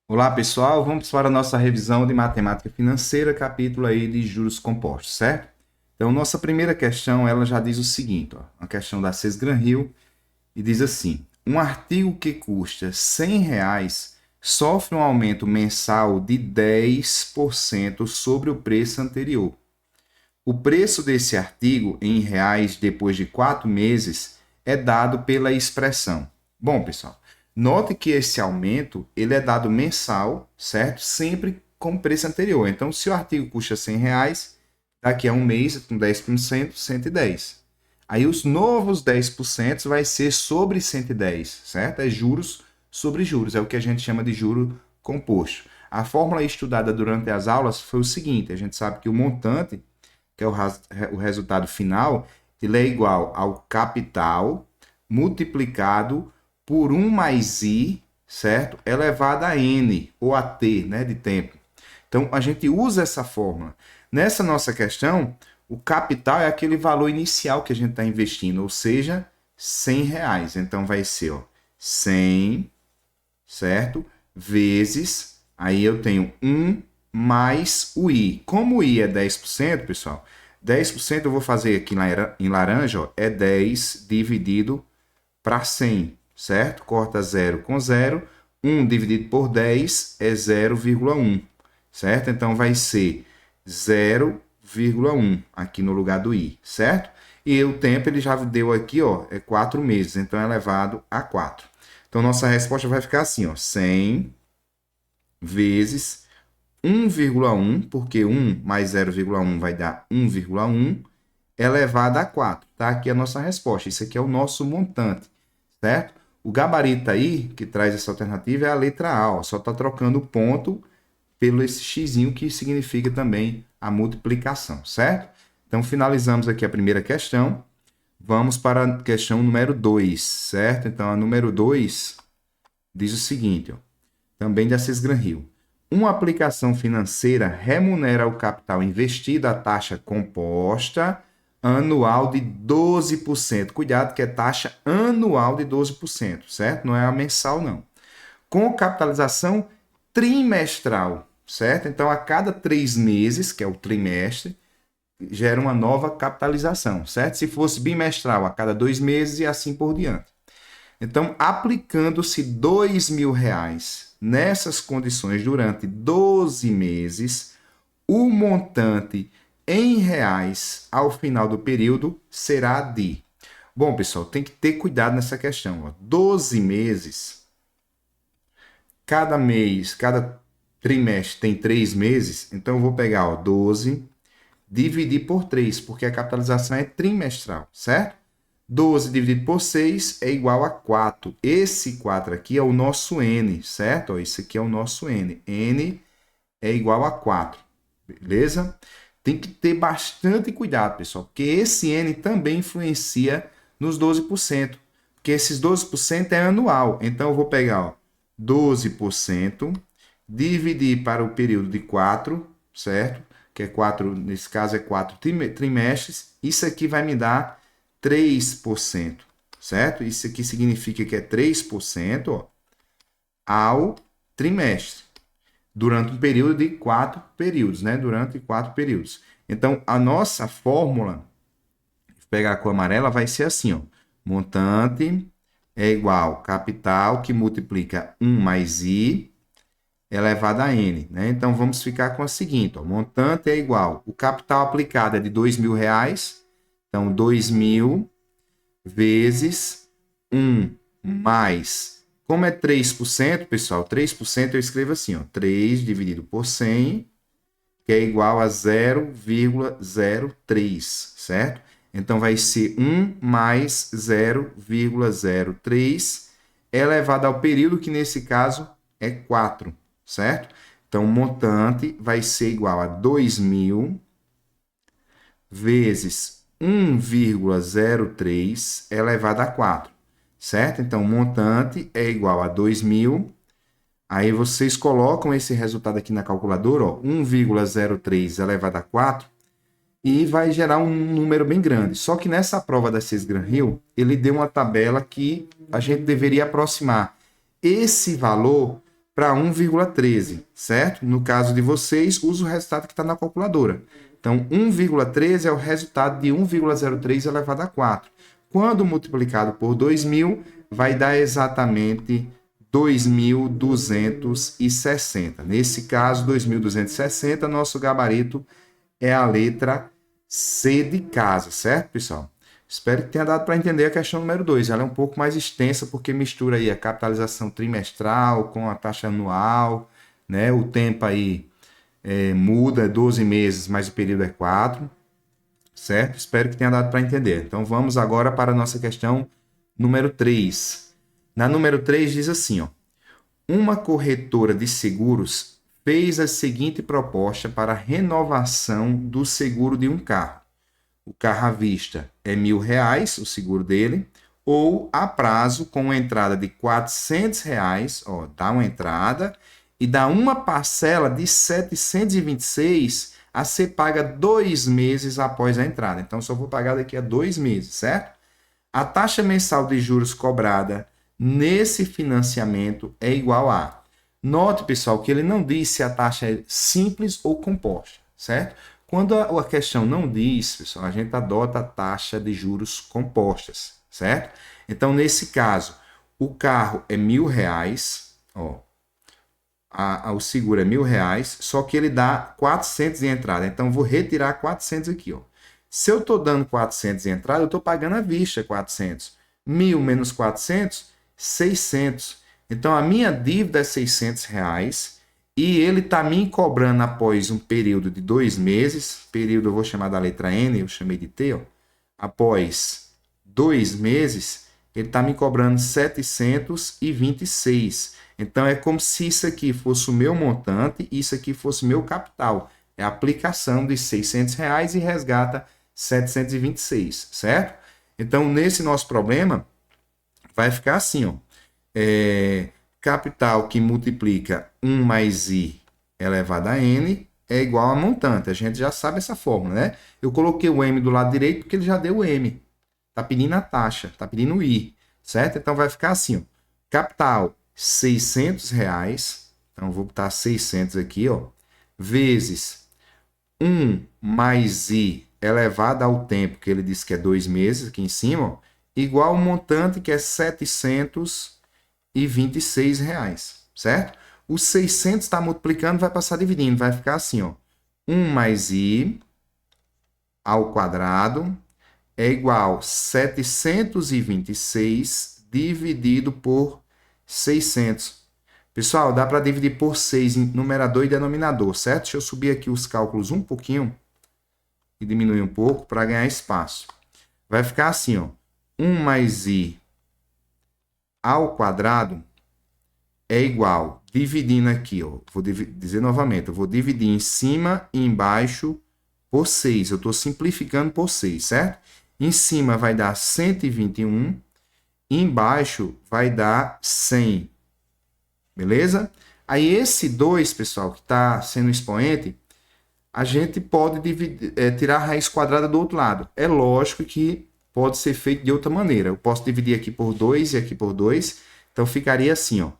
Olá, pessoal. Vamos para a nossa revisão de matemática financeira, capítulo aí de juros compostos, certo? Então, nossa primeira questão, ela já diz o seguinte, ó, uma questão da Cesgran-Hill, e diz assim: um artigo que custa R$ 100 sofre um aumento mensal de 10% sobre o preço anterior. O preço desse artigo em reais depois de 4 meses é dado pela expressão. Bom, pessoal, note que esse aumento ele é dado mensal, certo? Sempre com o preço anterior. Então, se o artigo custa R$ 100, daqui a um mês, com 10%, 110. Aí os novos 10% vai ser sobre 110, certo? É juros sobre juros, é o que a gente chama de juro composto. A fórmula estudada durante as aulas foi o seguinte: a gente sabe que o montante, que é o resultado final, ele é igual ao capital multiplicado por 1 mais i, certo? Elevado a n, ou a t, né, de tempo. Então, a gente usa essa fórmula. Nessa nossa questão, o capital é aquele valor inicial que a gente está investindo, ou seja, R$ 100. Então, vai ser 100, certo? Vezes, aí eu tenho 1 mais o i. Como o i é 10%, pessoal, 10% eu vou fazer aqui em laranja, ó, é 10 dividido para 100, certo? Corta 0 com 0. 1 dividido por 10 é 0,1, certo? Então vai ser 0,1 aqui no lugar do i, certo? E o tempo ele já deu aqui, ó, é 4 meses, então é elevado a 4. Então nossa resposta vai ficar assim, ó, 100 vezes 1,1, porque 1 mais 0,1 vai dar 1,1, elevado a 4. Tá aqui a nossa resposta. Isso aqui é o nosso montante, certo? O gabarito aí, que traz essa alternativa, é a letra A. Ó. Só está trocando o ponto pelo esse x, que significa também a multiplicação, certo? Então, finalizamos aqui a primeira questão. Vamos para a questão número 2, certo? Então, a número 2 diz o seguinte, ó, também da Cesgran-Hill. Uma aplicação financeira remunera o capital investido à taxa composta anual de 12%. Cuidado que é taxa anual de 12%, certo? Não é a mensal, não. Com capitalização trimestral, certo? Então, a cada 3 meses, que é o trimestre, gera uma nova capitalização, certo? Se fosse bimestral, a cada 2 meses e assim por diante. Então, aplicando-se R$ 2.000 nessas condições durante 12 meses, o montante em reais ao final do período será de. Bom, pessoal, tem que ter cuidado nessa questão. Ó. 12 meses, cada mês, cada trimestre tem 3 meses, então eu vou pegar ó, 12, dividir por 3, porque a capitalização é trimestral, certo? 12 dividido por 6 é igual a 4. Esse 4 aqui é o nosso N, certo? Esse aqui é o nosso N. N é igual a 4, beleza? Tem que ter bastante cuidado, pessoal, porque esse N também influencia nos 12%, porque esses 12% é anual. Então, eu vou pegar ó, 12%, dividir para o período de 4, certo? Que é 4, nesse caso é 4 trimestres. Isso aqui vai me dar 3%, certo? Isso aqui significa que é 3% ó, ao trimestre, durante um período de 4 períodos, né? Durante 4 períodos. Então, a nossa fórmula, vou pegar a cor amarela, vai ser assim, ó. Montante é igual capital que multiplica 1 mais i elevado a n, né? Então, vamos ficar com a seguinte, ó. Montante é igual, o capital aplicado é de R$ 2.000, então 2.000 vezes 1 mais, como é 3%, pessoal, 3% eu escrevo assim, ó, 3 dividido por 100, que é igual a 0,03, certo? Então, vai ser 1 mais 0,03 elevado ao período, que nesse caso é 4, certo? Então, o montante vai ser igual a 2.000 vezes 1,03 elevado a 4, certo? Então, o montante é igual a 2.000. Aí vocês colocam esse resultado aqui na calculadora, ó, 1,03 elevado a 4, e vai gerar um número bem grande. Só que nessa prova da Cesgran-Hill, ele deu uma tabela que a gente deveria aproximar esse valor para 1,13, certo? No caso de vocês, usa o resultado que está na calculadora. Então, 1,13 é o resultado de 1,03 elevado a 4. Quando multiplicado por 2.000, vai dar exatamente 2.260. Nesse caso, 2.260, nosso gabarito é a letra C de casa, certo, pessoal? Espero que tenha dado para entender a questão número 2. Ela é um pouco mais extensa porque mistura aí a capitalização trimestral com a taxa anual, né? O tempo aí muda, é 12 meses, mas o período é 4, certo? Espero que tenha dado para entender. Então vamos agora para a nossa questão número 3. Na número 3 diz assim, ó: uma corretora de seguros fez a seguinte proposta para renovação do seguro de um carro. O carro à vista é R$ 1.000, o seguro dele, ou a prazo com entrada de R$ 400, ó, dá uma entrada e dá uma parcela de 726 a ser paga 2 meses após a entrada. Então, só vou pagar daqui a 2 meses, certo? A taxa mensal de juros cobrada nesse financiamento é igual a... Note, pessoal, que ele não diz se a taxa é simples ou composta, certo? Quando a questão não diz, pessoal, a gente adota a taxa de juros compostas, certo? Então, nesse caso, o carro é R$ 1.000, ó, o seguro é R$ 1.000, só que ele dá 400 em entrada. Então, vou retirar 400 aqui, ó. Se eu estou dando 400 em entrada, eu estou pagando à vista 400. 1.000 menos 400, 600. Então, a minha dívida é R$ 600 e ele está me cobrando após um período de 2 meses, período eu vou chamar da letra N, eu chamei de T, ó. Após 2 meses, ele está me cobrando 726. Então, é como se isso aqui fosse o meu montante e isso aqui fosse o meu capital. É a aplicação de R$ 600 e resgata 726, certo? Então, nesse nosso problema, vai ficar assim, ó. Capital que multiplica 1 mais I elevado a N é igual a montante. A gente já sabe essa fórmula, né? Eu coloquei o M do lado direito porque ele já deu o M. Tá pedindo a taxa, tá pedindo o I, certo? Então, vai ficar assim, ó. Capital, R$ 600. Então, vou botar 600 aqui, ó. Vezes 1 mais I elevado ao tempo, que ele disse que é 2 meses, aqui em cima, ó, igual ao montante, que é R$ 726, certo? O 600 está multiplicando, vai passar dividindo, vai ficar assim, ó. 1 mais I ao quadrado é igual a 726 dividido por 600. Pessoal, dá para dividir por 6 em numerador e denominador, certo? Deixa eu subir aqui os cálculos um pouquinho e diminuir um pouco para ganhar espaço. Vai ficar assim, ó. 1 mais I ao quadrado é igual, dividindo aqui, ó. Vou dizer novamente, eu vou dividir em cima e embaixo por 6. Eu estou simplificando por 6, certo? Em cima vai dar 121, e embaixo vai dar 100. Beleza? Aí esse 2, pessoal, que está sendo expoente, a gente pode tirar a raiz quadrada do outro lado. É lógico que pode ser feito de outra maneira. Eu posso dividir aqui por 2 e aqui por 2. Então, ficaria assim, ó.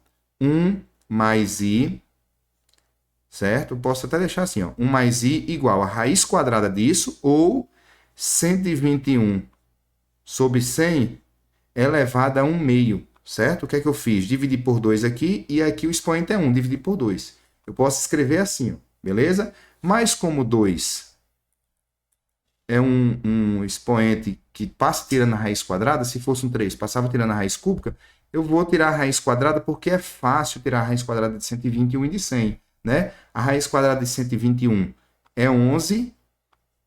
1 mais I, certo? Eu posso até deixar assim, ó. 1 mais I igual a raiz quadrada disso, ou 121 sobre 100 elevado a 1 meio, certo? O que é que eu fiz? Dividi por 2 aqui, e aqui o expoente é 1, dividi por 2. Eu posso escrever assim, ó, beleza? Mas como 2 é um expoente que passa tirando a raiz quadrada, se fosse um 3, passava tirando a raiz cúbica, eu vou tirar a raiz quadrada porque é fácil tirar a raiz quadrada de 121 e de 100, né? A raiz quadrada de 121 é 11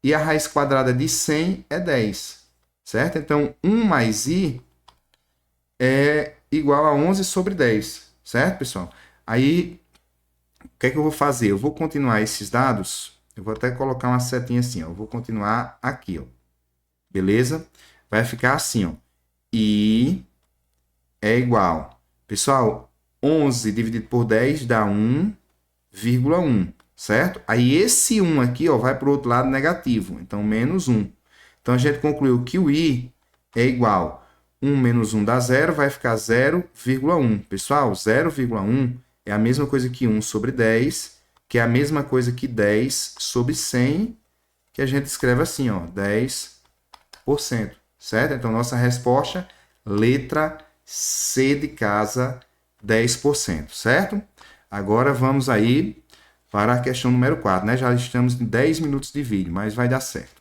e a raiz quadrada de 100 é 10, certo? Então, 1 mais I é igual a 11 sobre 10, certo, pessoal? Aí, o que é que eu vou fazer? Eu vou continuar esses dados, eu vou até colocar uma setinha assim, ó. Eu vou continuar aqui, ó. Beleza? Vai ficar assim, ó. I é igual. Pessoal, 11 dividido por 10 dá 1,1, certo? Aí esse 1 aqui, ó, vai para o outro lado negativo, então menos 1. Então a gente concluiu que o I é igual 1 menos 1 dá 0, vai ficar 0,1. Pessoal, 0,1 é a mesma coisa que 1 sobre 10, que é a mesma coisa que 10 sobre 100, que a gente escreve assim, ó, 10%, certo? Então, nossa resposta, letra C de casa, 10%, certo? Agora vamos aí para a questão número 4, né? Já estamos em 10 minutos de vídeo, mas vai dar certo.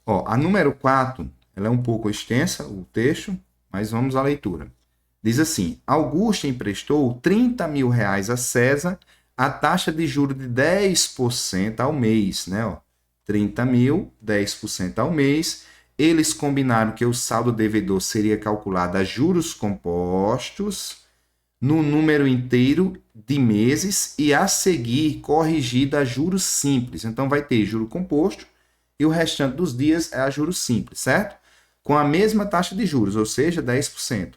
Ó, a número 4, ela é um pouco extensa, o texto, mas vamos à leitura. Diz assim, Augusto emprestou 30 mil reais a César a taxa de juros de 10% ao mês, né? Ó, 30 mil, 10% ao mês. Eles combinaram que o saldo devedor seria calculado a juros compostos no número inteiro de meses e a seguir corrigido a juros simples. Então vai ter juro composto e o restante dos dias é a juros simples, certo? Com a mesma taxa de juros, ou seja, 10%.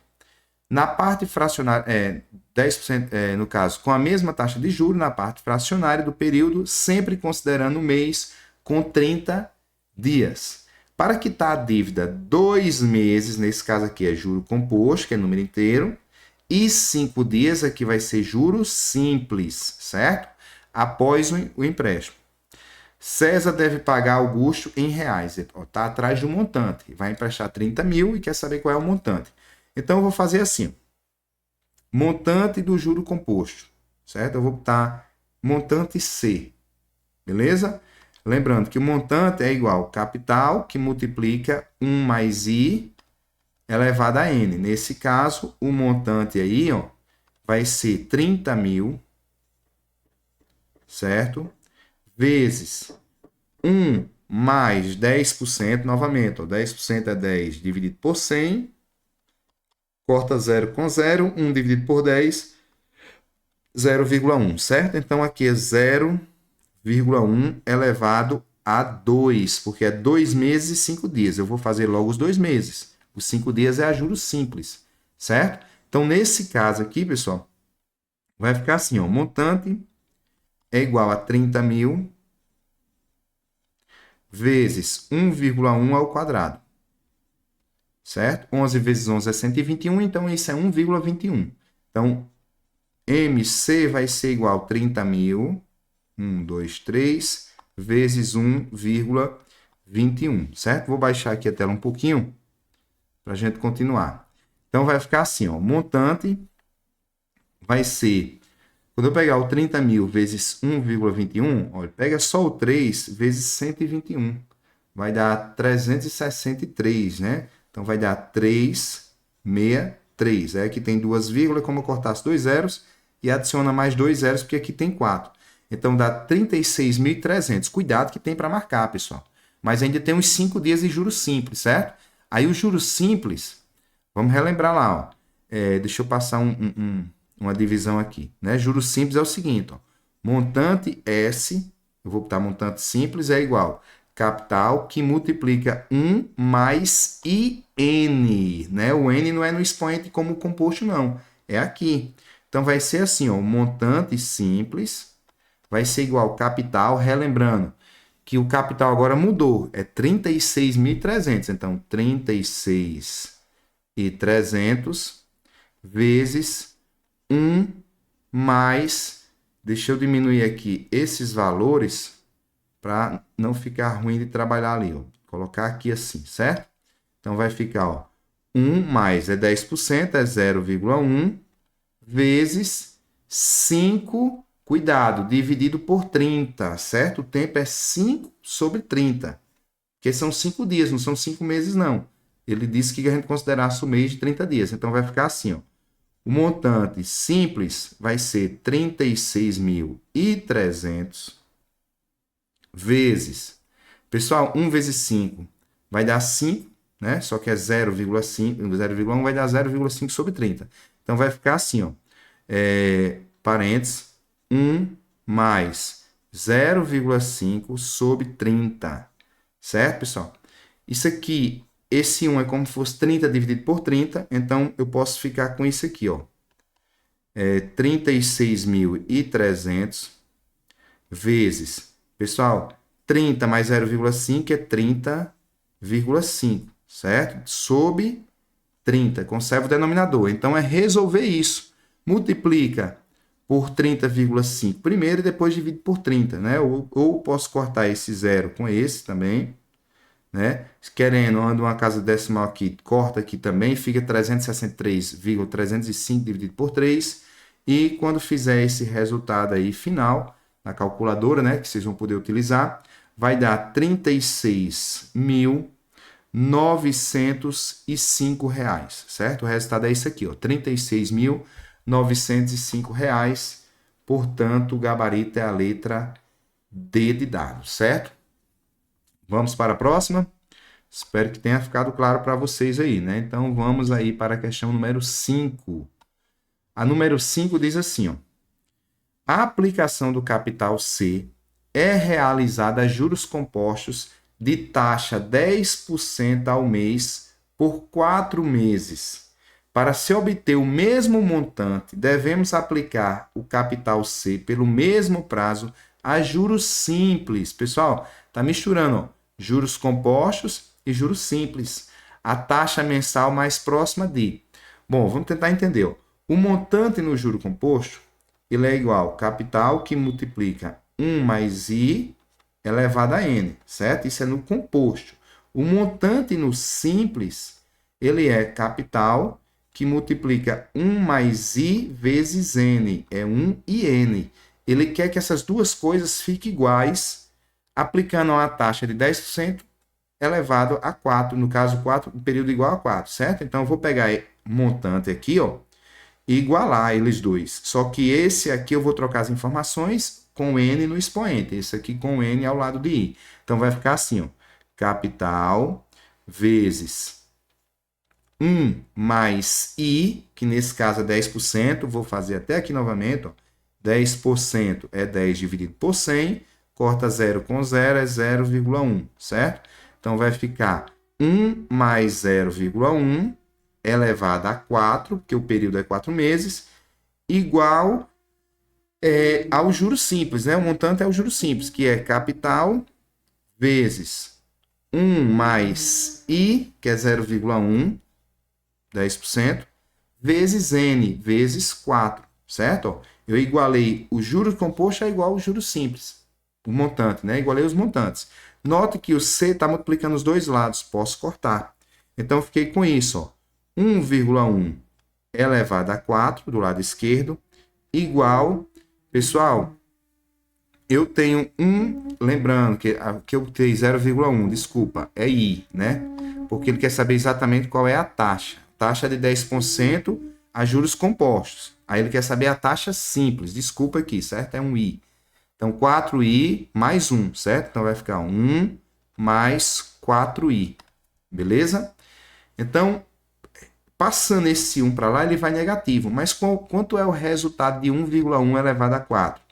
Na parte fracionária, 10%, no caso, com a mesma taxa de juros na parte fracionária do período, sempre considerando o mês com 30 dias. Para quitar a dívida 2 meses, nesse caso aqui é juro composto, que é número inteiro, e 5 dias aqui vai ser juros simples, certo? Após o empréstimo. César deve pagar Augusto em reais. Está atrás do montante. Vai emprestar 30 mil e quer saber qual é o montante. Então, eu vou fazer assim. Montante do juro composto, certo? Eu vou botar montante C, beleza? Lembrando que o montante é igual ao capital, que multiplica 1 mais I elevado a N. Nesse caso, o montante aí, ó, vai ser 30 mil, certo? Vezes 1 mais 10%, novamente, ó, 10% é 10 dividido por 100, corta 0 com 0, 1 dividido por 10, 0,1, certo? Então, aqui é 0,1 elevado a 2, porque é 2 meses e 5 dias. Eu vou fazer logo os 2 meses. Os 5 dias é a juros simples, certo? Então, nesse caso aqui, pessoal, vai ficar assim, ó, montante é igual a 30 mil vezes 1,1 ao quadrado, certo? 11 vezes 11 é 121, então isso é 1,21. Então, MC vai ser igual a 30 mil, 1, 2, 3, vezes 1,21, certo? Vou baixar aqui a tela um pouquinho para a gente continuar. Então, vai ficar assim, ó, montante vai ser, quando eu pegar o 30 mil vezes 1,21, olha, pega só o 3 vezes 121, vai dar 363, né? Então, vai dar 363. Aí aqui tem duas vírgulas, como eu cortasse dois zeros, e adiciona mais dois zeros, porque aqui tem 4. Então, dá 36.300. Cuidado que tem para marcar, pessoal. Mas ainda tem uns 5 dias de juros simples, certo? Aí, os juros simples, vamos relembrar lá, ó. Deixa eu passar uma divisão aqui, né? Juros simples é o seguinte, ó. Montante S, eu vou botar montante simples, é igual capital que multiplica 1 mais IN, né? O N não é no expoente como composto, não. É aqui. Então, vai ser assim, ó, o montante simples vai ser igual capital, relembrando que o capital agora mudou, é 36.300. Então, 36.300 vezes 1 mais, deixa eu diminuir aqui esses valores para não ficar ruim de trabalhar ali, ó. Colocar aqui assim, certo? Então, vai ficar, ó, 1 mais é 10%, é 0,1 vezes 5, cuidado, dividido por 30, certo? O tempo é 5 sobre 30, porque são 5 dias, não são 5 meses, não. Ele disse que a gente considerasse o mês de 30 dias, então vai ficar assim, ó. O montante simples vai ser 36.300 vezes, pessoal, 1 vezes 5 vai dar 5, né? Só que é 0,5, 0,1 vai dar 0,5 sobre 30. Então, vai ficar assim, ó. Parênteses, 1 mais 0,5 sobre 30. Certo, pessoal? Isso aqui, esse 1 é como se fosse 30 dividido por 30, então eu posso ficar com isso aqui, ó. 36.300 vezes, pessoal, 30 mais 0,5 é 30,5, certo? Sobre 30, conserva o denominador. Então, é resolver isso. multiplica por 30,5 primeiro e depois divide por 30, né? Ou posso cortar esse zero com esse também, né? Querendo, anda uma casa decimal aqui, corta aqui também, fica 363,305 dividido por 3. E quando fizer esse resultado aí final, na calculadora, né, que vocês vão poder utilizar, vai dar R$ 36.905, certo? O resultado é esse aqui, ó, R$ 36.905. Portanto, o gabarito é a letra D de dado, certo? Vamos para a próxima? Espero que tenha ficado claro para vocês aí, né? Então, vamos aí para a questão número 5. A número 5 diz assim, ó. A aplicação do capital C é realizada a juros compostos de taxa 10% ao mês por 4 meses. Para se obter o mesmo montante, devemos aplicar o capital C pelo mesmo prazo a juros simples. Pessoal, tá misturando, ó, juros compostos e juros simples. A taxa mensal mais próxima de... Bom, vamos tentar entender, ó. O montante no juro composto, ele é igual ao capital que multiplica 1 mais I elevado a N, certo? Isso é no composto. O montante no simples, ele é capital que multiplica 1 mais I vezes N, é 1IN. Ele quer que essas duas coisas fiquem iguais, aplicando uma taxa de 10% elevado a 4, no caso 4, um período igual a 4, certo? Então, eu vou pegar o montante aqui, ó, e igualar eles dois. Só que esse aqui eu vou trocar as informações com N no expoente. Esse aqui com N ao lado de I. Então, vai ficar assim, ó. Capital vezes 1 mais I, que nesse caso é 10%. Vou fazer até aqui novamente, ó. 10% é 10 dividido por 100. Corta 0 com 0 é 0,1, certo? Então, vai ficar 1 mais 0,1 elevado a 4, porque o período é 4 meses, igual ao juros simples, né? O montante é o juros simples, que é capital vezes 1 mais I, que é 0,1, 10%, vezes N, vezes 4, certo? Eu igualei o juros composto é igual ao juros simples, o montante, né? Igualei os montantes. Note que o C está multiplicando os dois lados, posso cortar. Então, eu fiquei com isso, ó. 1,1 elevado a 4 do lado esquerdo, igual, pessoal, eu tenho lembrando que eu tenho 0,1, desculpa, é I, né? Porque ele quer saber exatamente qual é a taxa. Taxa de 10% a juros compostos. Aí ele quer saber a taxa simples, desculpa aqui, certo? É um I. Então, 4I mais 1, certo? Então, vai ficar 1 mais 4I, beleza? Então, passando esse 1 para lá, ele vai negativo. Mas quanto é o resultado de 1,1 elevado a 4?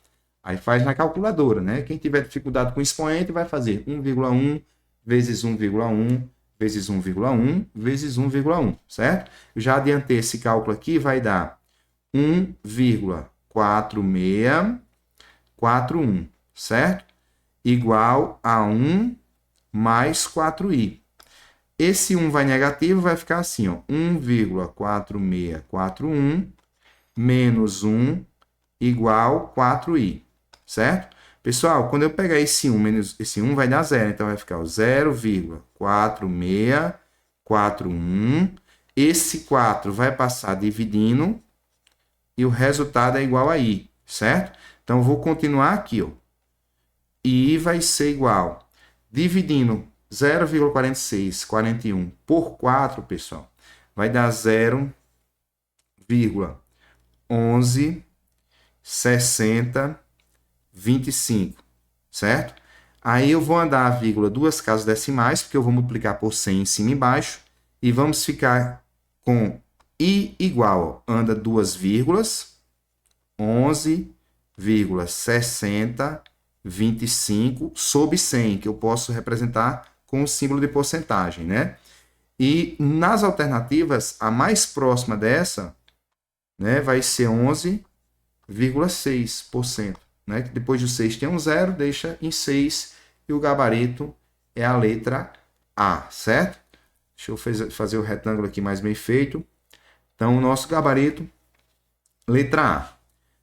Aí faz na calculadora, né? Quem tiver dificuldade com expoente vai fazer 1,1 vezes 1,1 vezes 1,1 vezes 1,1, certo? Eu já adiantei esse cálculo aqui, vai dar 1,4641, certo? Igual a 1 mais 4i. Esse 1 vai negativo, vai ficar assim, ó, 1,4641 menos 1 igual 4i, certo? Pessoal, quando eu pegar esse 1 menos esse 1, vai dar 0, então vai ficar 0,4641. Esse 4 vai passar dividindo e o resultado é igual a i, certo? Então, eu vou continuar aqui, ó. I vai ser igual, dividindo 0,4641 por 4, pessoal, vai dar 0,116025, certo? Aí eu vou andar a vírgula duas casas decimais, porque eu vou multiplicar por 100 em cima e embaixo, e vamos ficar com I igual, anda duas vírgulas, 11,6025 sobre 100, que eu posso representar com o símbolo de porcentagem, né? E nas alternativas, a mais próxima dessa, né, vai ser 11,6%, né? Depois do 6 tem um zero, deixa em 6 e o gabarito é a letra A, certo? Deixa eu fazer o retângulo aqui mais bem feito. Então, o nosso gabarito Letra A.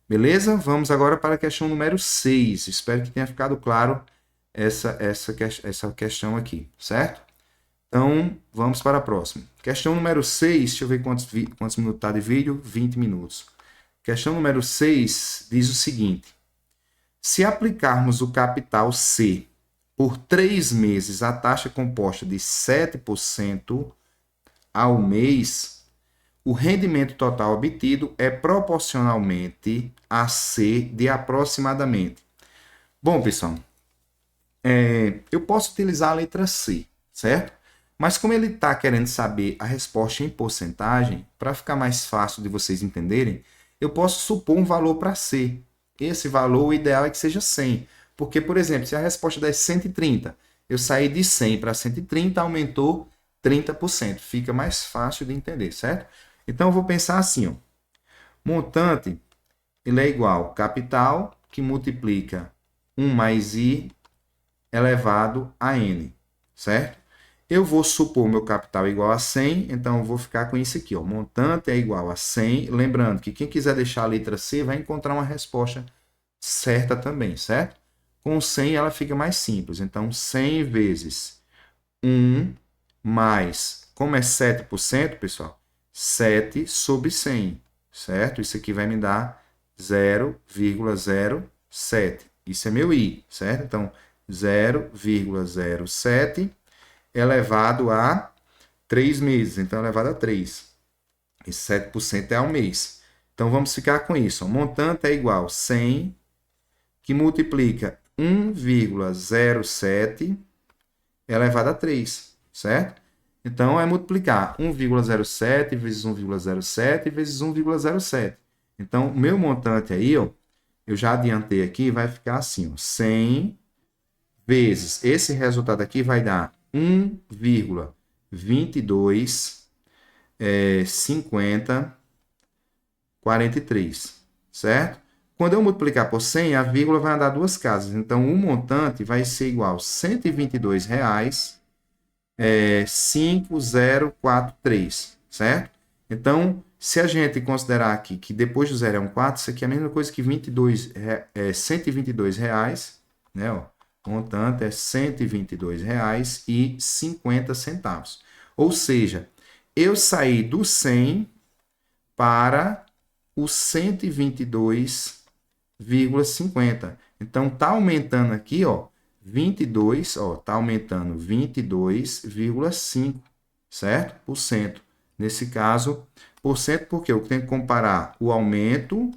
Beleza? Vamos agora para a questão número 6. Espero que tenha ficado claro essa questão aqui, certo? Então, vamos para a próxima. Questão número 6, deixa eu ver quantos minutos está de vídeo. 20 minutos. Questão número 6 diz o seguinte. Se aplicarmos o capital C por 3 meses a taxa composta de 7% ao mês, o rendimento total obtido é proporcionalmente a C de aproximadamente. Bom, pessoal, eu posso utilizar a letra C, certo? Mas como ele está querendo saber a resposta em porcentagem, para ficar mais fácil de vocês entenderem, eu posso supor um valor para C. Esse valor, o ideal é que seja 100. Porque, por exemplo, se a resposta der 130, eu saí de 100 para 130, aumentou 30%. Fica mais fácil de entender, certo? Então, eu vou pensar assim, ó. Montante, ele é igual a capital, que multiplica 1 mais I elevado a N, certo? Eu vou supor meu capital igual a 100, então eu vou ficar com isso aqui, ó. Montante é igual a 100. Lembrando que quem quiser deixar a letra C vai encontrar uma resposta certa também, certo? Com 100 ela fica mais simples. Então, 100 vezes 1 mais, como é 7%, pessoal, 7 sobre 100, certo? Isso aqui vai me dar 0,07. Isso é meu I, certo? Então, 0,07 elevado a 3 meses. Então, elevado a 3. Esse 7% é ao mês. Então, vamos ficar com isso. O montante é igual a 100, que multiplica 1,07 elevado a 3, certo? Então, é multiplicar 1,07 vezes 1,07 vezes 1,07. Então, o meu montante aí, ó, eu já adiantei aqui, vai ficar assim, ó, 100 vezes, esse resultado aqui vai dar 1,22, 50, 43, certo? Quando eu multiplicar por 100, a vírgula vai andar duas casas. Então, o montante vai ser igual a R$ 122,00, 5043, certo? Então, se a gente considerar aqui que depois do zero é um 4, isso aqui é a mesma coisa que 122 reais, né? Ó, o montante é R$ 122,50. Ou seja, eu saí do 100 para o 122,50. Então, tá aumentando aqui, ó, 22, ó, tá aumentando 22,5, certo? Por cento. Nesse caso, por cento, porque eu tenho que comparar o aumento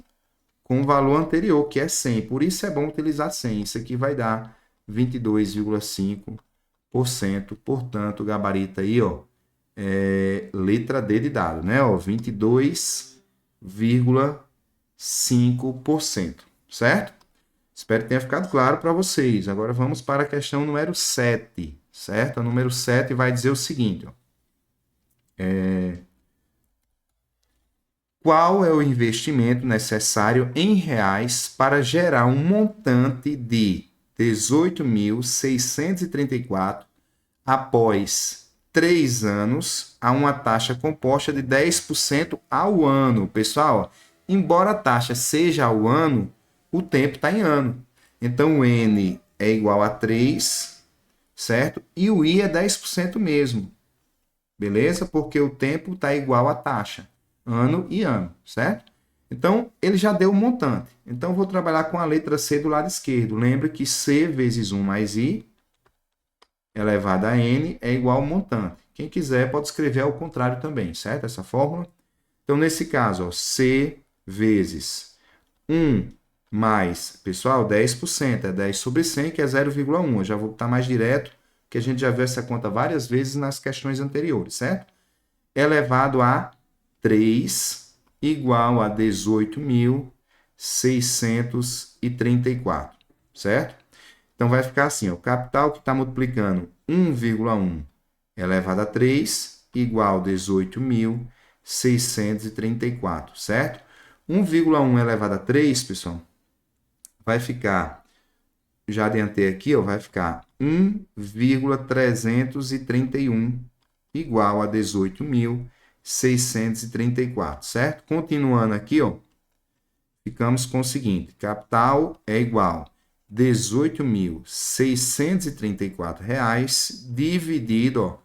com o valor anterior, que é 100. Por isso é bom utilizar 100. Isso aqui vai dar 22,5%. Portanto, o gabarito aí, ó, letra D de dado, né? Ó, 22,5%, certo? Espero que tenha ficado claro para vocês. Agora vamos para a questão número 7, certo? A número 7 vai dizer o seguinte, ó. Qual é o investimento necessário em reais para gerar um montante de 18.634 após 3 anos a uma taxa composta de 10% ao ano? Pessoal, embora a taxa seja ao ano, o tempo está em ano. Então, o N é igual a 3, certo? E o I é 10% mesmo. Beleza? Porque o tempo está igual à taxa. Ano e ano, certo? Então, ele já deu o montante. Então, vou trabalhar com a letra C do lado esquerdo. Lembra que C vezes 1 mais I elevado a N é igual ao montante. Quem quiser pode escrever ao contrário também, certo? Essa fórmula. Então, nesse caso, ó, C vezes 1 mais, pessoal, 10%. É 10 sobre 100, que é 0,1. Eu já vou botar mais direto, que a gente já viu essa conta várias vezes nas questões anteriores, certo? Elevado a 3 igual a 18.634, certo? Então, vai ficar assim, ó, o capital que está multiplicando 1,1 elevado a 3 igual a 18.634, certo? 1,1 elevado a 3, pessoal, vai ficar, já adiantei aqui, ó, vai ficar 1,331 igual a 18.634, certo? Continuando aqui, ó, ficamos com o seguinte, capital é igual a R$ 18.634 dividido, ó,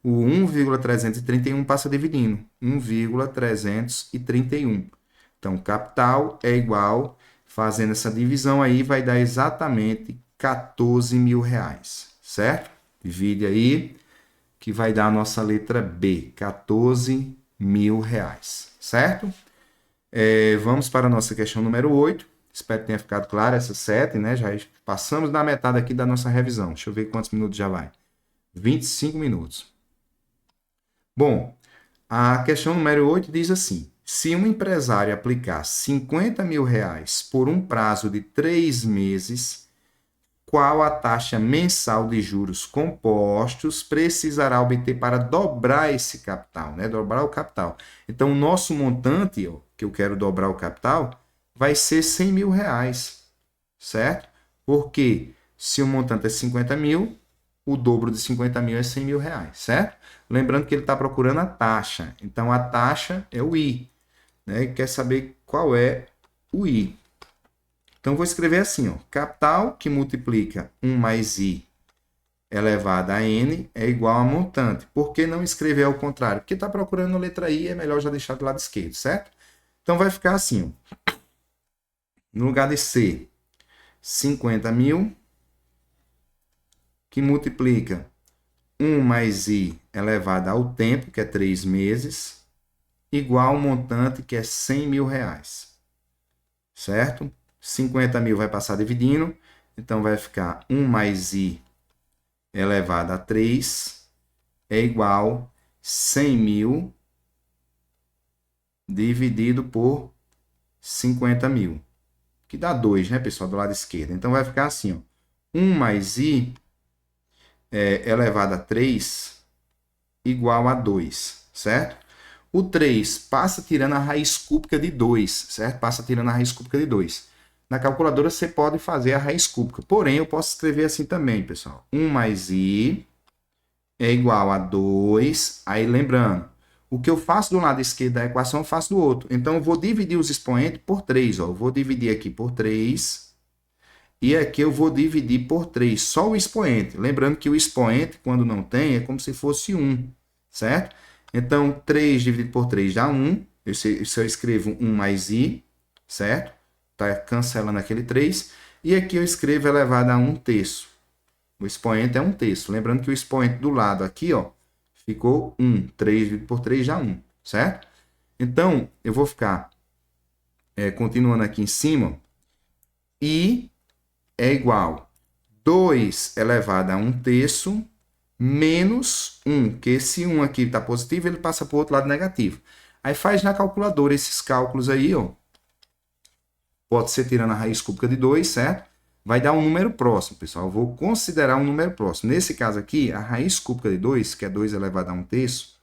o 1,331 passa dividindo, 1,331. Então, capital é igual, fazendo essa divisão aí, vai dar exatamente R$ 14.000, certo? Divide aí, que vai dar a nossa letra B, R$ 14.000, certo? Vamos para a nossa questão número 8. Espero que tenha ficado claro essa 7, né? Já passamos da metade aqui da nossa revisão. Deixa eu ver quantos minutos já vai. 25 minutos. Bom, a questão número 8 diz assim: se um empresário aplicar R$ 50.000 por um prazo de 3 meses, qual a taxa mensal de juros compostos precisará obter para dobrar esse capital, né? Dobrar o capital. Então, o nosso montante, ó, que eu quero dobrar o capital, vai ser R$ 100.000, certo? Porque se o montante é 50 mil, o dobro de 50 mil é R$ 100.000, certo? Lembrando que ele está procurando a taxa. Então, a taxa é o I, né? E quer saber qual é o I. Então, vou escrever assim, ó, capital que multiplica 1 mais I elevado a N é igual a montante. Por que não escrever ao contrário? Porque está procurando a letra I, é melhor já deixar do lado esquerdo, certo? Então, vai ficar assim, ó, no lugar de ser 50 mil, que multiplica 1 mais I elevado ao tempo, que é 3 meses, igual ao montante, que é R$ 100.000, certo? 50 mil vai passar dividindo, então vai ficar 1 mais I elevado a 3 é igual a 100 mil dividido por 50 mil, que dá 2, né, pessoal, do lado esquerdo. Então vai ficar assim, ó, 1 mais I elevado a 3 igual a 2, certo? O 3 passa tirando a raiz cúbica de 2, certo? Passa tirando a raiz cúbica de 2. Na calculadora você pode fazer a raiz cúbica, porém eu posso escrever assim também, pessoal. 1 mais I é igual a 2. Aí lembrando, o que eu faço do lado esquerdo da equação eu faço do outro. Então eu vou dividir os expoentes por 3. Ó. Eu vou dividir aqui por 3. E aqui eu vou dividir por 3, só o expoente. Lembrando que o expoente, quando não tem, é como se fosse 1, certo? Então, 3 dividido por 3 dá 1. Se eu escrevo 1 mais I, certo? Está cancelando aquele 3. E aqui eu escrevo elevado a 1 terço. O expoente é 1 terço. Lembrando que o expoente do lado aqui, ó, ficou 1. 3 dividido por 3 dá 1, certo? Então, eu vou ficar continuando aqui em cima. I é igual a 2 elevado a 1 terço menos 1, que esse 1 aqui está positivo, ele passa para o outro lado negativo. Aí faz na calculadora esses cálculos aí, ó. Pode ser tirando a raiz cúbica de 2, certo? Vai dar um número próximo, pessoal. Eu vou considerar um número próximo. Nesse caso aqui, a raiz cúbica de 2, que é 2 elevado a 1 terço,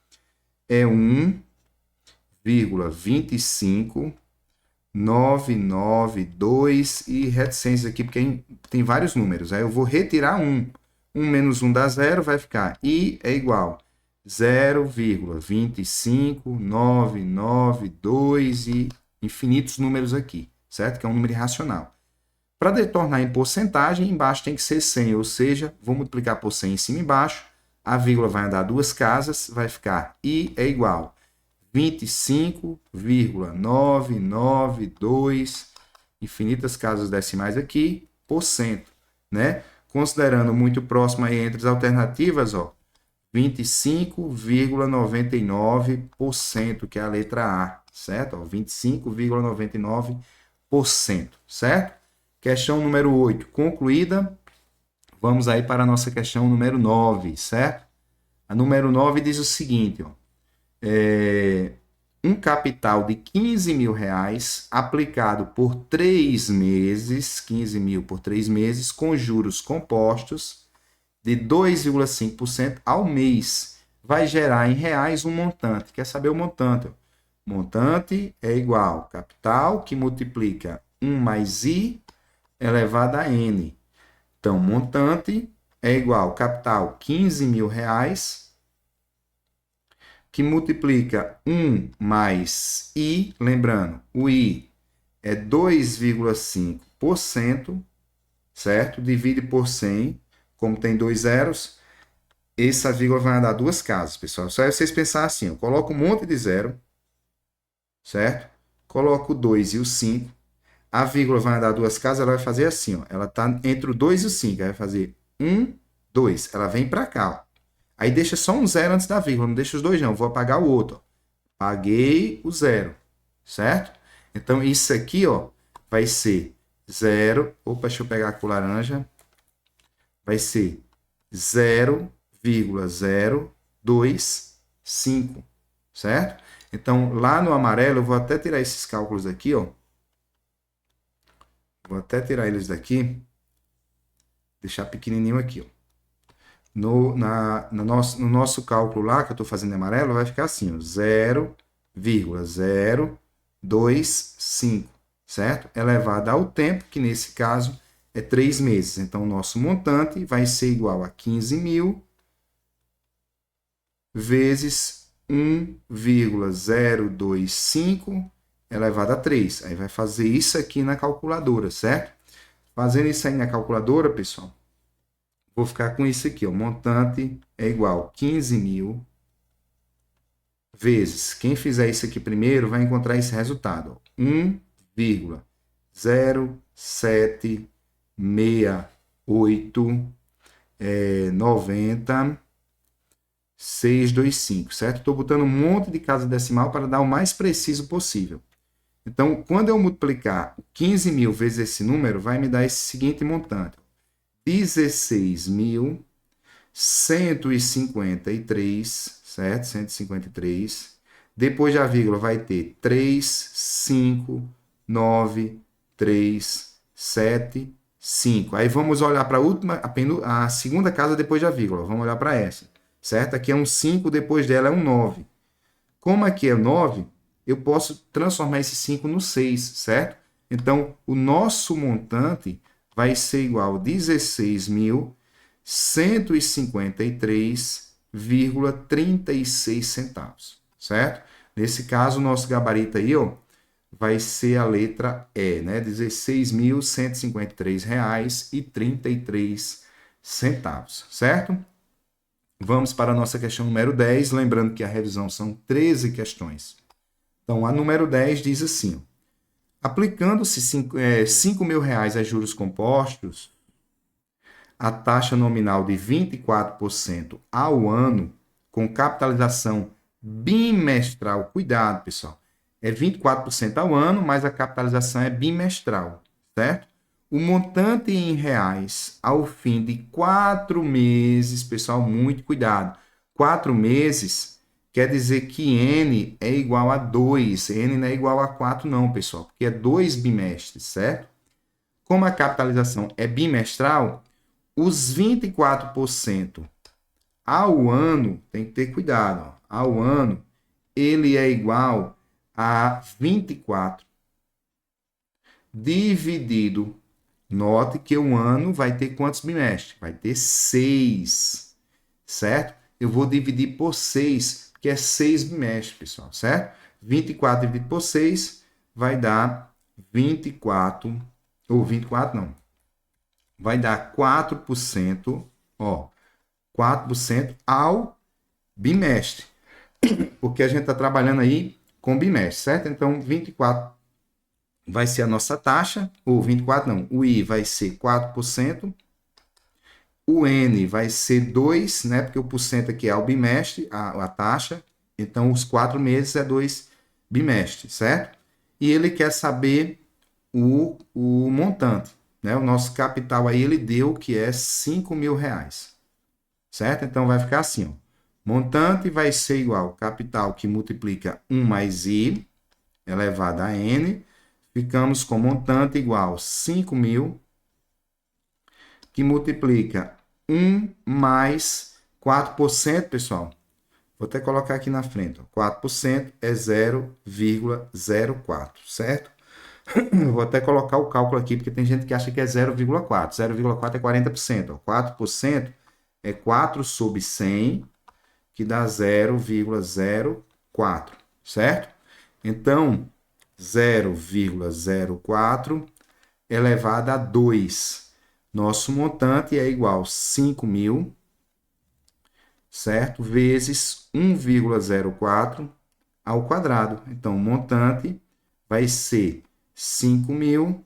é 1,992 e reticências aqui, porque tem vários números. Aí eu vou retirar 1. 1 menos 1 dá 0, vai ficar I é igual a 0,25992 e infinitos números aqui, certo? Que é um número irracional. Para tornar em porcentagem, embaixo tem que ser 100, ou seja, vou multiplicar por 100 em cima e embaixo, a vírgula vai andar duas casas, vai ficar I é igual a 25,992, infinitas casas decimais aqui, por cento, né? Considerando muito próximo aí entre as alternativas, ó, 25,99%, que é a letra A, certo? 25,99%, certo? Questão número 8 concluída. Vamos aí para a nossa questão número 9, certo? A número 9 diz o seguinte, ó, um capital de R$ 15.000 aplicado por 3 meses, 15 mil por 3 meses, com juros compostos de 2,5% ao mês, vai gerar em reais um montante. Quer saber o montante? Montante é igual capital que multiplica 1 mais I elevado a N. Então, montante é igual capital R$ 15.000 que multiplica 1 mais I, lembrando, o I é 2,5%, certo? Divide por 100, como tem dois zeros, essa vírgula vai dar duas casas, pessoal. Só é vocês pensar assim, eu coloco um monte de zero, certo? Coloco o 2 e o 5. A vírgula vai dar duas casas, ela vai fazer assim, ó. Ela está entre o 2 e o 5. Ela vai fazer 1, 2. Ela vem para cá, ó. Aí deixa só um zero antes da vírgula, não deixa os dois não. Vou apagar o outro, ó. Paguei o zero, certo? Então, isso aqui, ó, vai ser zero. Opa, deixa eu pegar com laranja. Vai ser 0,025, certo? Então, lá no amarelo, eu vou até tirar esses cálculos aqui, ó. Vou até tirar eles daqui. Deixar pequenininho aqui, ó. No nosso cálculo lá, que eu estou fazendo em amarelo, vai ficar assim, ó, 0,025, certo? Elevado ao tempo, que nesse caso é 3 meses. Então, o nosso montante vai ser igual a 15.000 vezes 1,025 elevado a 3. Aí vai fazer isso aqui na calculadora, certo? Fazendo isso aí na calculadora, pessoal, vou ficar com isso aqui, ó. O montante é igual a 15.000 vezes. Quem fizer isso aqui primeiro vai encontrar esse resultado, ó. 1,0768 90 625, certo? Estou botando um monte de casa decimal para dar o mais preciso possível. Então, quando eu multiplicar 15.000 vezes esse número, vai me dar esse seguinte montante: 16.153, certo? 153. Depois da vírgula vai ter 3, 5, 9, 3, 7, 5. Aí vamos olhar para a segunda casa depois da vírgula. Vamos olhar para essa, certo? Aqui é um 5, depois dela é um 9. Como aqui é 9, eu posso transformar esse 5 no 6, certo? Então, o nosso montante vai ser igual a 16.153,36 centavos, certo? Nesse caso, o nosso gabarito aí, ó, vai ser a letra E, né? R$16.153,33, certo? Vamos para a nossa questão número 10, lembrando que a revisão são 13 questões. Então, a número 10 diz assim: aplicando-se R$5.000 a juros compostos, a taxa nominal de 24% ao ano, com capitalização bimestral. Cuidado, pessoal. É 24% ao ano, mas a capitalização é bimestral, certo? O montante em reais ao fim de 4 meses, pessoal, muito cuidado. 4 meses quer dizer que N é igual a 2. N não é igual a 4 não, pessoal, porque é 2 bimestres, certo? Como a capitalização é bimestral, os 24% ao ano, tem que ter cuidado, ó, ao ano, ele é igual a 24 dividido. Note que um ano vai ter quantos bimestres? Vai ter 6, certo? Eu vou dividir por 6, que é 6 bimestres, pessoal, certo? 24 dividido por 6 vai dar 24, ou 24 não, vai dar 4%, ó, 4% ao bimestre, porque a gente está trabalhando aí com bimestre, certo? Então, 24 vai ser a nossa taxa, ou 24 não, o I vai ser 4%, o N vai ser 2, né? Porque o porcento aqui é o bimestre, a taxa, então os 4 meses é 2 bimestres, certo? E ele quer saber o montante, né? O nosso capital aí ele deu que é R$5.000, certo? Então vai ficar assim, ó. Montante vai ser igual capital que multiplica 1 mais I elevado a N. Ficamos com montante igual 5.000 que multiplica 1 mais 4%, pessoal. Vou até colocar aqui na frente. Ó. 4% é 0,04, certo? Vou até colocar o cálculo aqui, porque tem gente que acha que é 0,4. 0,4 é 40%. Ó. 4% é 4 sobre 100, que dá 0,04, certo? Então, 0,04 elevado a 2. Nosso montante é igual a 5.000, certo? Vezes 1,04 ao quadrado. Então, o montante vai ser 5.000,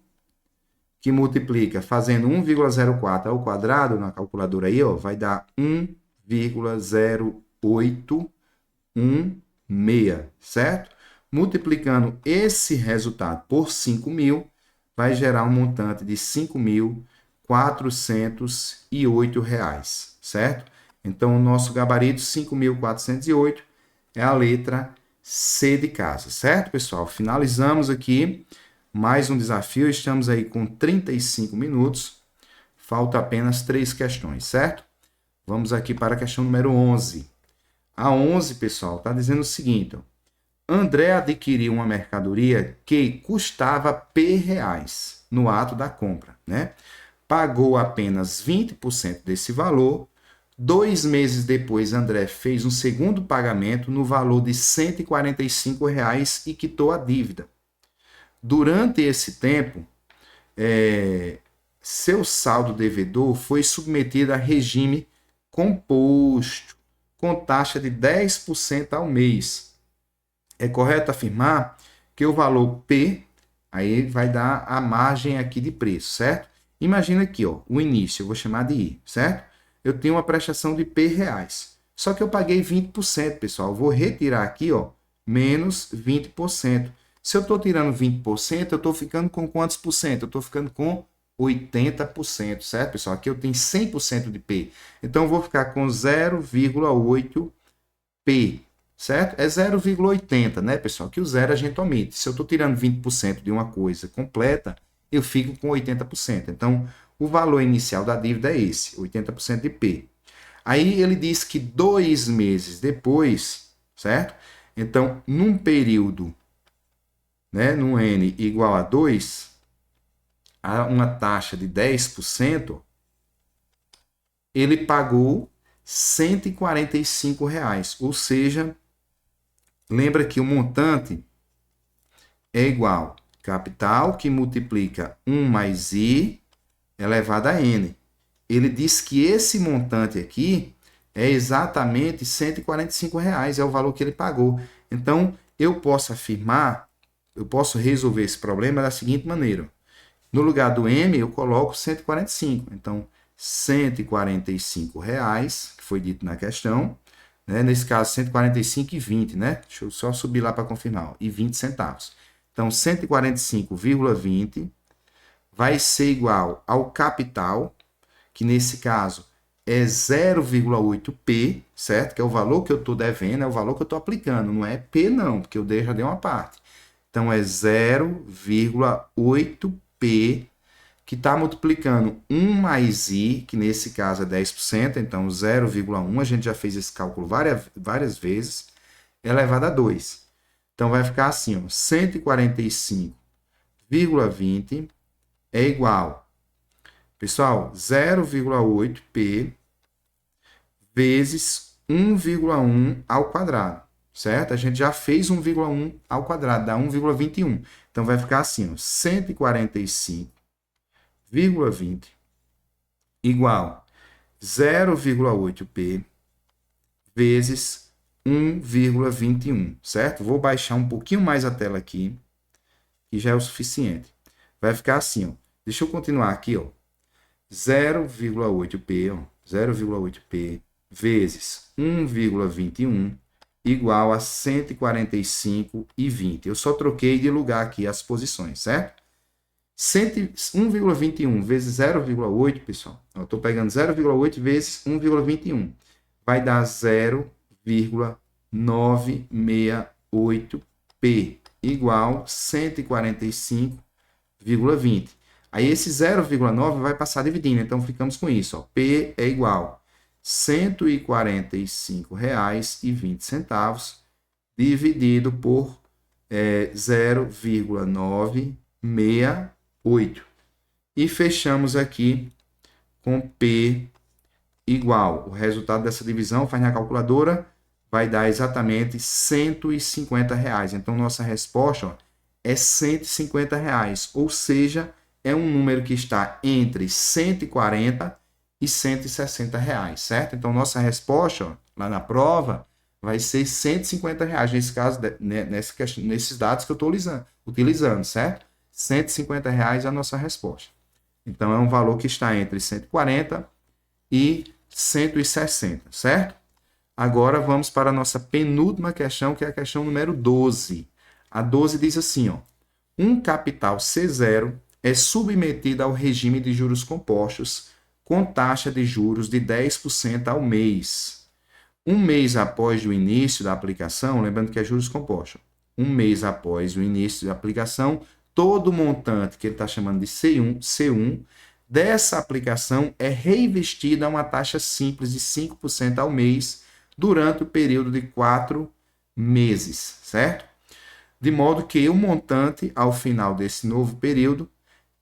que multiplica, fazendo 1,04 ao quadrado na calculadora aí, ó, vai dar 1,0816, certo? Multiplicando esse resultado por 5.000, vai gerar um montante de R$ 5.408, certo? Então, o nosso gabarito 5.408 é a letra C de casa, certo, pessoal? Finalizamos aqui mais um desafio, estamos aí com 35 minutos, falta apenas 3 questões, certo? Vamos aqui para a questão número 11. A 11, pessoal, está dizendo o seguinte, ó, André adquiriu uma mercadoria que custava P reais no ato da compra, né? Pagou apenas 20% desse valor. 2 meses depois, André fez um segundo pagamento no valor de R$ 145 reais e quitou a dívida. Durante esse tempo, seu saldo devedor foi submetido a regime composto, com taxa de 10% ao mês. É correto afirmar que o valor P, aí vai dar a margem aqui de preço, certo? Imagina aqui, ó, o início, eu vou chamar de I, certo? Eu tenho uma prestação de P reais. Só que eu paguei 20%, pessoal. Eu vou retirar aqui, ó, menos 20%. Se eu estou tirando 20%, eu estou ficando com quantos por cento? Eu estou ficando com 80%, certo, pessoal? Aqui eu tenho 100% de P. Então, eu vou ficar com 0,8 P, certo? É 0,80, né, pessoal? Que o zero a gente omite. Se eu estou tirando 20% de uma coisa completa, eu fico com 80%. Então, o valor inicial da dívida é esse, 80% de P. Aí ele diz que 2 meses depois, certo? Então, num período, né, num N igual a 2, a uma taxa de 10%, ele pagou R$ 145 reais. Ou seja, lembra que o montante é igual capital que multiplica 1 mais I elevado a N. Ele diz que esse montante aqui é exatamente R$ 145 reais, é o valor que ele pagou. Então, eu posso afirmar, eu posso resolver esse problema da seguinte maneira. No lugar do M, eu coloco 145. Então, R$ 145 reais, que foi dito na questão, né? Nesse caso, 145,20, né? Deixa eu só subir lá para confirmar, ó, e 20 centavos. Então, 145,20 vai ser igual ao capital, que nesse caso é 0,8P, certo? Que é o valor que eu estou devendo, é o valor que eu estou aplicando, não é P não, porque eu já dei uma parte. Então, é 0,8P, que está multiplicando 1 mais I, que nesse caso é 10%, então 0,1, a gente já fez esse cálculo várias vezes, elevado a 2. Então, vai ficar assim, ó, 145,20 é igual, pessoal, 0,8P vezes 1,1 ao quadrado, certo? A gente já fez 1,1 ao quadrado, dá 1,21. Então, vai ficar assim, ó, 145,20 igual 0,8P vezes 1,21, certo? Vou baixar um pouquinho mais a tela aqui, que já é o suficiente. Vai ficar assim, ó. Deixa eu continuar aqui, ó. 0,8P, ó, 0,8P vezes 1,21 igual a 145,20. Eu só troquei de lugar aqui as posições, certo? 1,21 vezes 0,8, pessoal. Eu estou pegando 0,8 vezes 1,21. Vai dar 0,968P igual 145,20. Aí esse 0,9 vai passar dividindo, então ficamos com isso, ó. P é igual a R$ 145,20 dividido por 0,968. E fechamos aqui com P igual. O resultado dessa divisão, faz na calculadora, vai dar exatamente R$ 150. Então, nossa resposta, ó, é R$ 150, ou seja, é um número que está entre 140 e R$ 160, certo? Então, nossa resposta, ó, lá na prova, vai ser R$ 150, nesse caso, nesses dados que eu estou utilizando, certo? R$ 150 é a nossa resposta. Então, é um valor que está entre 140 e 160, certo? Agora, vamos para a nossa penúltima questão, que é a questão número 12. A 12 diz assim, ó, um capital C0 é submetido ao regime de juros compostos com taxa de juros de 10% ao mês. Um mês após o início da aplicação, lembrando que é juros compostos, um mês após o início da aplicação, todo o montante que ele está chamando de C1 dessa aplicação é reinvestido a uma taxa simples de 5% ao mês durante o período de 4 meses, certo? De modo que o montante ao final desse novo período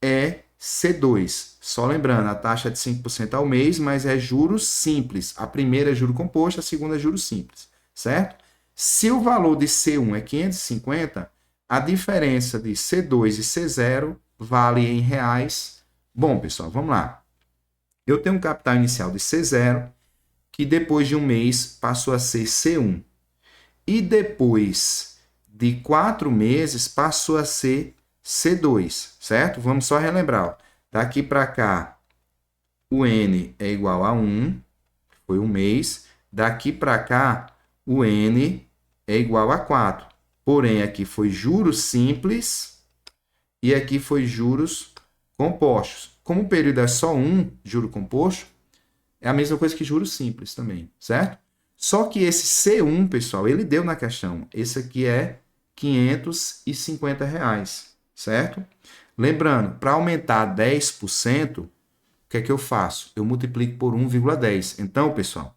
é C2. Só lembrando, a taxa é de 5% ao mês, mas é juros simples. A primeira é juro composto, a segunda é juros simples, certo? Se o valor de C1 é 550, a diferença de C2 e C0 vale em reais. Bom, pessoal, vamos lá. Eu tenho um capital inicial de C0, que depois de um mês passou a ser C1. E depois de 4 meses passou a ser C2, certo? Vamos só relembrar. Ó. Daqui para cá, o N é igual a 1, foi um mês. Daqui para cá, o N é igual a 4. Porém, aqui foi juros simples e aqui foi juros compostos. Como o período é só um juro composto, é a mesma coisa que juros simples também, certo? Só que esse C1, pessoal, ele deu na questão. Esse aqui é R$ 550, certo? Lembrando, para aumentar 10%, o que é que eu faço? Eu multiplico por 1,10. Então, pessoal,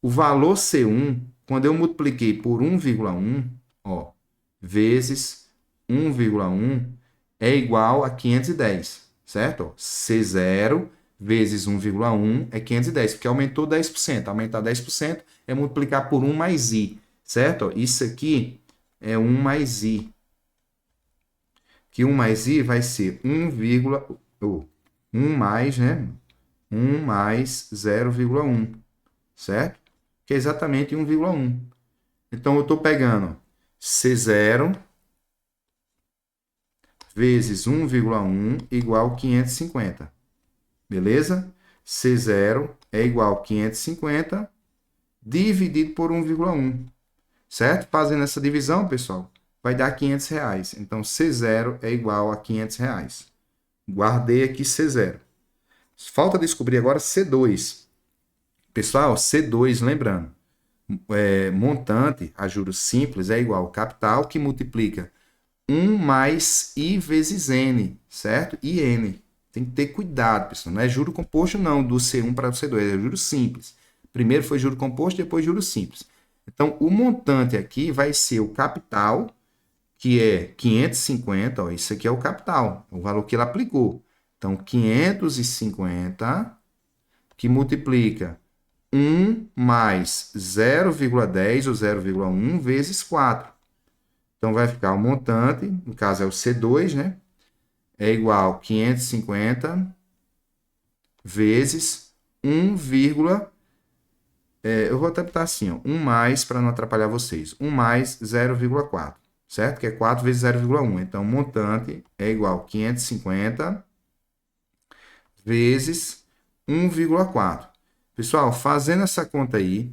o valor C1, quando eu multipliquei por 1,1, ó, vezes 1,1 é igual a 510, certo? Ó, C0 vezes 1,1 é 510, porque aumentou 10%. Aumentar 10% é multiplicar por 1 mais I, certo? Ó, isso aqui é 1 mais I. Que 1 mais I vai ser 1 mais, né? 1 mais 0,1, certo? Que é exatamente 1,1. Então, eu estou pegando C0 vezes 1,1 igual a 550. Beleza? C0 é igual a 550 dividido por 1,1. Certo? Fazendo essa divisão, pessoal, vai dar R$ 500. Então, C0 é igual a R$ 500. Guardei aqui C0. Falta descobrir agora C2. Pessoal, C2, lembrando, montante a juros simples é igual ao capital que multiplica 1 mais I vezes N, certo? IN. Tem que ter cuidado, pessoal. Não é juro composto, não, do C1 para o C2, é juro simples. Primeiro foi juro composto, depois juro simples. Então, o montante aqui vai ser o capital, que é 550, ó, isso aqui é o capital, o valor que ele aplicou. Então, 550, que multiplica 1 mais 0,10 ou 0,1 vezes 4. Então, vai ficar o montante, no caso é o C2, né? É igual a 550 vezes 1, eu vou até botar assim, ó, 1 mais, para não atrapalhar vocês, 1 mais 0,4, certo? Que é 4 vezes 0,1. Então, o montante é igual a 550 vezes 1,4. Pessoal, fazendo essa conta aí,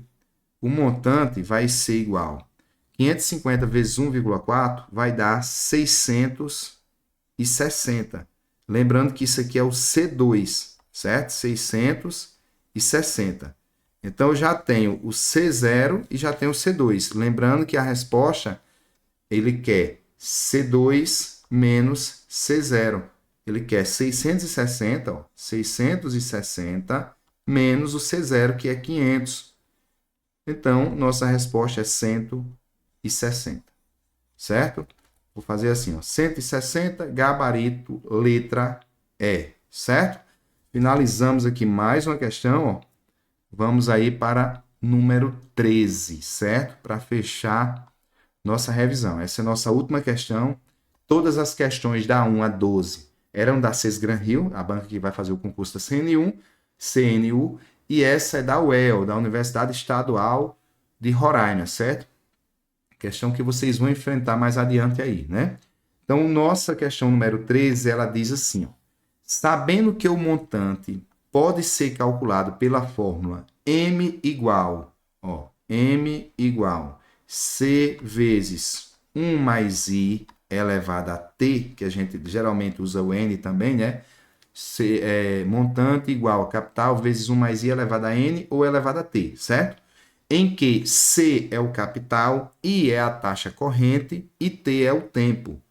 o montante vai ser igual 550 vezes 1,4 vai dar 660. Lembrando que isso aqui é o C2, certo? 660. Então, eu já tenho o C0 e já tenho o C2. Lembrando que a resposta, ele quer C2 menos C0. Ele quer 660, ó, 660 menos o C0, que é 500. Então, nossa resposta é 160, certo? Vou fazer assim, ó, 160, gabarito, letra E, certo? Finalizamos aqui mais uma questão, ó. Vamos aí para número 13, certo? Para fechar nossa revisão. Essa é a nossa última questão todas as questões da 1 a 12 eram da Sesgran Hill, a banca que vai fazer o concurso da CNU, e essa é da UEL, da Universidade Estadual de Roraima, certo? Questão que vocês vão enfrentar mais adiante aí, né? Então, nossa questão número 13, ela diz assim, ó, sabendo que o montante pode ser calculado pela fórmula M igual C vezes 1 mais I elevado a T, que a gente geralmente usa o N também, né? Montante igual a capital vezes 1 mais I elevado a N ou elevado a T, certo? Em que C é o capital, I é a taxa corrente e T é o tempo.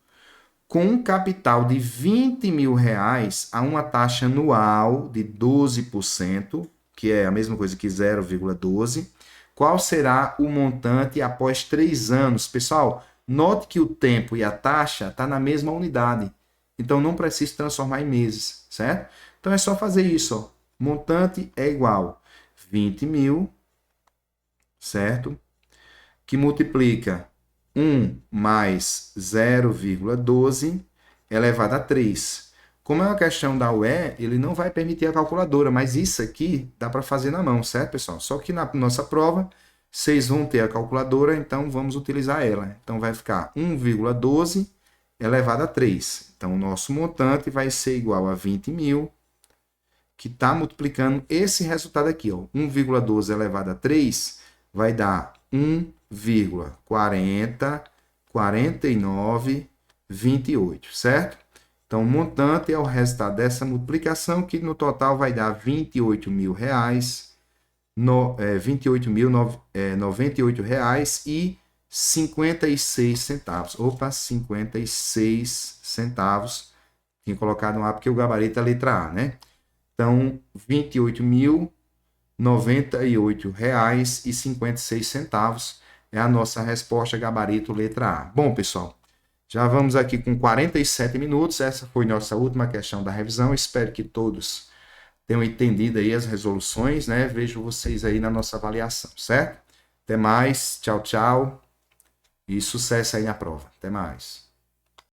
Com um capital de R$ 20.000 a uma taxa anual de 12%, que é a mesma coisa que 0,12, qual será o montante após 3 anos? Pessoal, note que o tempo e a taxa estão na mesma unidade. Então, não precisa transformar em meses, certo? Então, é só fazer isso. Ó. Montante é igual 20.000, certo? Que multiplica 1 mais 0,12 elevado a 3. Como é uma questão da UE, ele não vai permitir a calculadora, mas isso aqui dá para fazer na mão, certo, pessoal? Só que na nossa prova, vocês vão ter a calculadora, então vamos utilizar ela. Então vai ficar 1,12 elevado a 3. Então o nosso montante vai ser igual a 20.000, que está multiplicando esse resultado aqui, ó. 1,12 elevado a 3 vai dar 1,404928, certo? Então, o montante é o resultado dessa multiplicação, que no total vai dar R$ 28.098,56. Opa, 56 centavos. Tinha colocado um A porque o gabarito é a letra A, né? Então, R$ 28.098,56 é a nossa resposta gabarito letra A. Bom, pessoal, já vamos aqui com 47 minutos. Essa foi nossa última questão da revisão. Espero que todos tenham entendido aí as resoluções, né? Vejo vocês aí na nossa avaliação, certo? Até mais, tchau, tchau e sucesso aí na prova. Até mais.